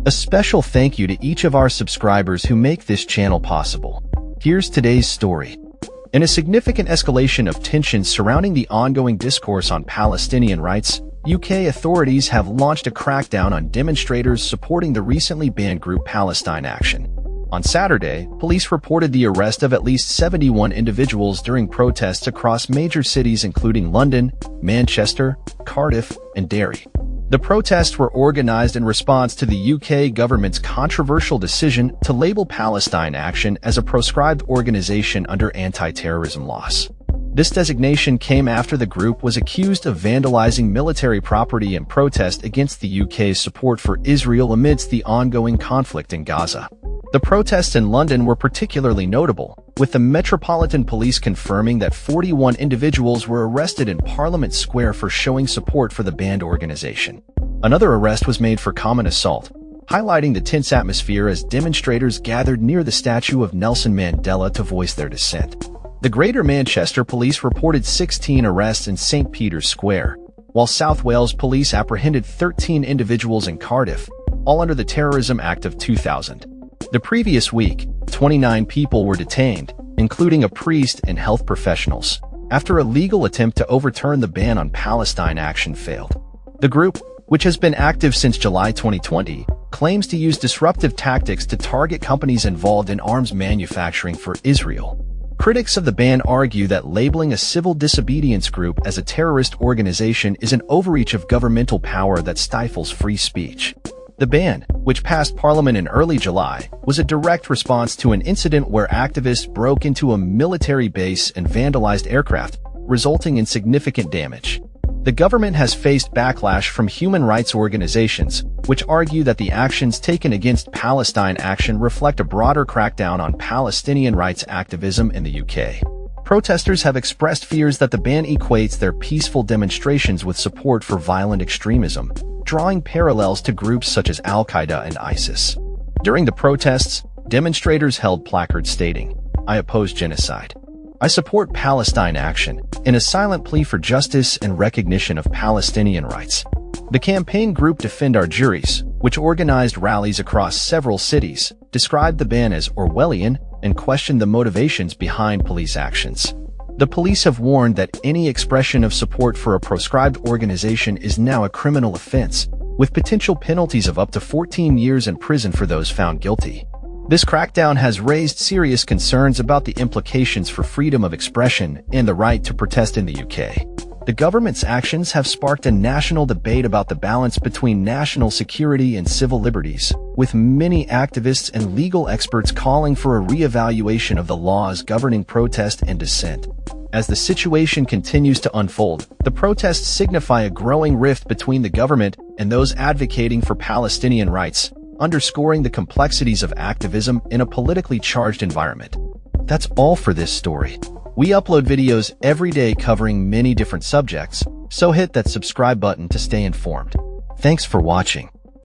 A special thank you to each of our subscribers who make this channel possible. Here's today's story. In a significant escalation of tensions surrounding the ongoing discourse on Palestinian rights, UK authorities have launched a crackdown on demonstrators supporting the recently banned group Palestine Action. On Saturday, police reported the arrest of at least 71 individuals during protests across major cities including London, Manchester, Cardiff, and Derry. The protests were organized in response to the UK government's controversial decision to label Palestine Action as a proscribed organization under anti-terrorism laws. This designation came after the group was accused of vandalizing military property in protest against the UK's support for Israel amidst the ongoing conflict in Gaza. The protests in London were particularly notable, with the Metropolitan Police confirming that 41 individuals were arrested in Parliament Square for showing support for the banned organization. Another arrest was made for common assault, highlighting the tense atmosphere as demonstrators gathered near the statue of Nelson Mandela to voice their dissent. The Greater Manchester Police reported 16 arrests in St. Peter's Square, while South Wales Police apprehended 13 individuals in Cardiff, all under the Terrorism Act of 2000. The previous week, 29 people were detained, including a priest and health professionals, after a legal attempt to overturn the ban on Palestine Action failed. The group, which has been active since July 2020, claims to use disruptive tactics to target companies involved in arms manufacturing for Israel. Critics of the ban argue that labeling a civil disobedience group as a terrorist organization is an overreach of governmental power that stifles free speech. The ban, which passed Parliament in early July, was a direct response to an incident where activists broke into a military base and vandalized aircraft, resulting in significant damage. The government has faced backlash from human rights organizations, which argue that the actions taken against Palestine Action reflect a broader crackdown on Palestinian rights activism in the UK. Protesters have expressed fears that the ban equates their peaceful demonstrations with support for violent extremism, drawing parallels to groups such as Al-Qaeda and ISIS. During the protests, demonstrators held placards stating, "I oppose genocide. I support Palestine Action," in a silent plea for justice and recognition of Palestinian rights. The campaign group Defend Our Juries, which organized rallies across several cities, described the ban as Orwellian and questioned the motivations behind police actions. The police have warned that any expression of support for a proscribed organization is now a criminal offense, with potential penalties of up to 14 years in prison for those found guilty. This crackdown has raised serious concerns about the implications for freedom of expression and the right to protest in the UK. The government's actions have sparked a national debate about the balance between national security and civil liberties, with many activists and legal experts calling for a re-evaluation of the laws governing protest and dissent. As the situation continues to unfold, the protests signify a growing rift between the government and those advocating for Palestinian rights, underscoring the complexities of activism in a politically charged environment. That's all for this story. We upload videos every day covering many different subjects, so hit that subscribe button to stay informed. Thanks for watching.